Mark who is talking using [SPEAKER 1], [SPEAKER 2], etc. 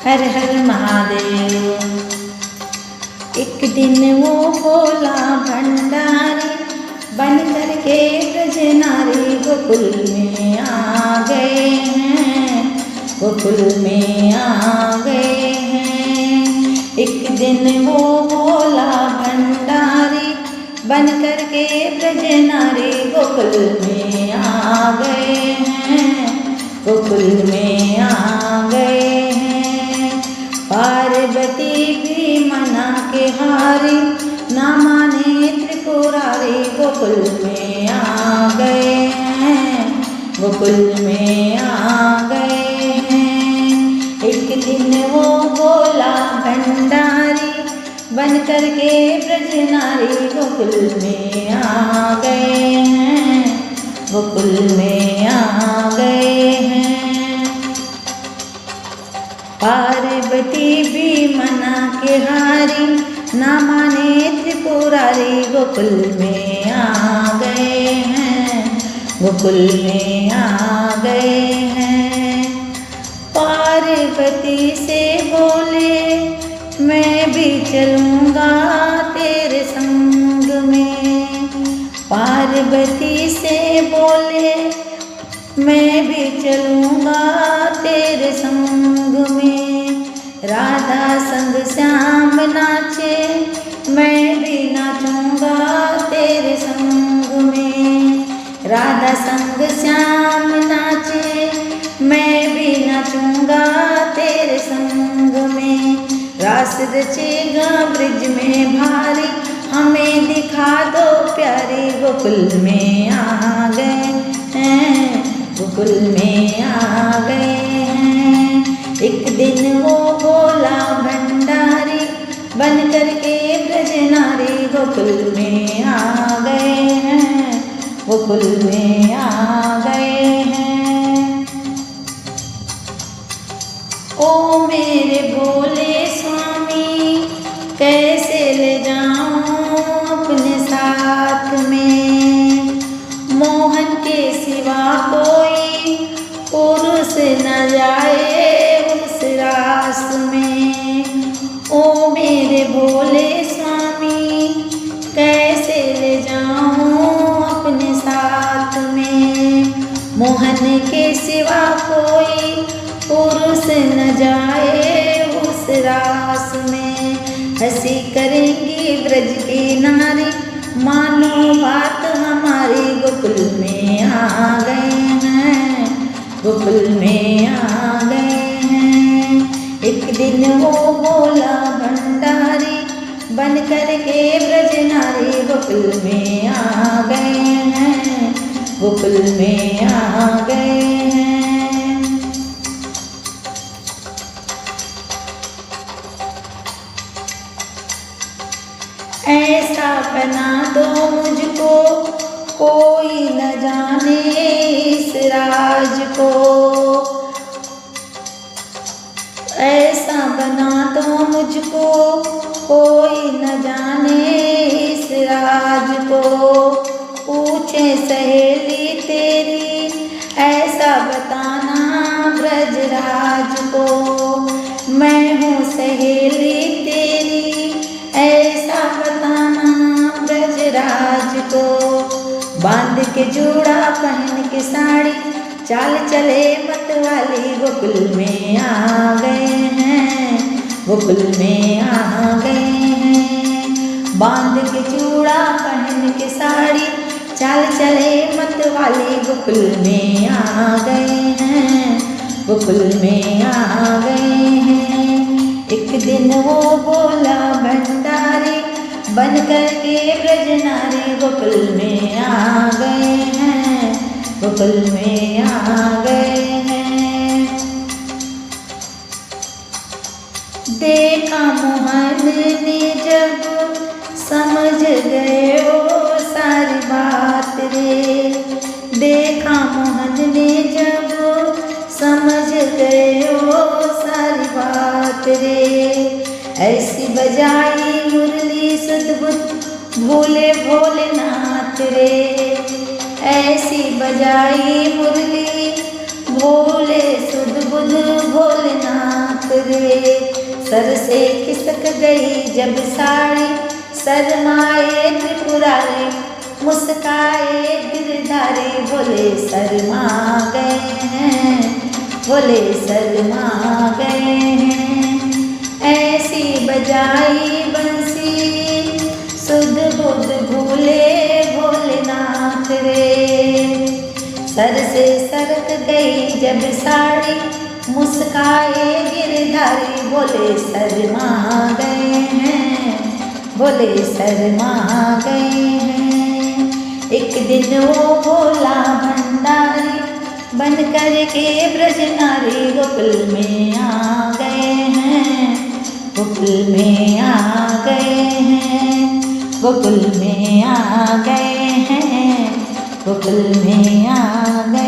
[SPEAKER 1] हर हर महादेव। एक दिन वो भोला भंडारी बन करके ब्रज नारी गोकुल में आ गए हैं, गोकुल में आ गए हैं। एक दिन वो भोला भंडारी बन करके ब्रज नारी गोकुल में आ गए हैं, गोकुल में आ गए हैं। पार्वती भी मना के हारी, ना माने त्रिपुरारी गोकुल में आ गए हैं, गोकुल में आ गए हैं। एक दिन वो भोला भंडारी बन करके ब्रज नारी गोकुल में आ गए हैं, गोकुल में आ गए हैं। पार्वती भी मना के हारी, ना माने त्रिपुरारी गोकुल में आ गए हैं, गोकुल में आ गए हैं। पार्वती से बोले मैं भी चलूँगा तेरे संग में, पार्वती से बोले मैं भी चलूँगा तेरे संग में। राधा संग श्याम नाचे, मैं भी नाचूँगा तेरे संग में। राधा संग श्याम नाचे, मैं भी नाचूँगा तेरे संग में। रास रचेगा ब्रिज में भारी, हमें दिखा दो प्यारी गोकुल में आ गए हैं, गोकुल में आ गए हैं। एक दिन वो भोला भंडारी बन करके ब्रज नारी गोकुल में आ गए हैं, गोकुल में आ गए हैं। ओ मेरे भोले स्वामी कैसे ले जाऊं अपने साथ में, मोहन के सिवा कोई पुरुष न जाए उस रास में। ओ मेरे भोले स्वामी कैसे ले जाऊं अपने साथ में, मोहन के सिवा कोई पुरुष न जाए उस रास में। हंसी करेंगी ब्रज की नारी, मानो बात हमारी गोकुल में आ गए हैं, गोकुल में आ गए हैं। एक दिन वो भोला भंडारी बन करके ब्रज नारी गोकुल में आ गए हैं, गोकुल में आ गए हैं। ऐसा बना दो मुझको कोई न जाने इस राज को, ऐसा बना दो मुझको कोई न जाने इस राज को। पूछे सहेली तेरी ऐसा बताना ब्रजराज को, मैं हूँ सहेली तेरी ऐसा बताना ब्रजराज को। बांध के जूड़ा पहन के साड़ी, चाल चले मतवाली गोकुल में आ गए हैं, गोकुल में आ गए हैं। बांध के जूड़ा पहन के साड़ी, चाल चले मतवाली गोकुल में आ गए हैं, गोकुल में आ गए हैं। एक दिन वो भोला भंडारी बन करके ब्रज नारी गोकुल में आ गए हैं, गोकुल में आ गए हैं। देखा मोहन ने जब समझ गए वो सारी बात रे, देखा मोहन ने जब समझ गए वो सारी बात रे। ऐसी बजाई मुरली सद्बुद्ध भोले भोलेनाथ रे, ऐसी बजाई मुरली भोले सद्बुद्ध भोलेनाथ रे। सर से खिसक गई जब साड़ी, शर्माए त्रिपुरारी, मुस्काए गिरधारी, बोले शर्मा गए हैं, बोले शर्मा गए हैं। ऐसी बजाई बंसी सुध बुध भूले भोलेनाथ रे। सर से सरक गई जब साड़ी, मुस्काए गिरधारी, बोले शर्मा गए हैं, बोले शर्मा गए हैं। एक दिन वो भोला भंडारी बन कर के ब्रज नारी, गोकुल में आ गए हैं, गोकुल में आ गए हैं, गोकुल में आ गए हैं, गोकुल में आ गए।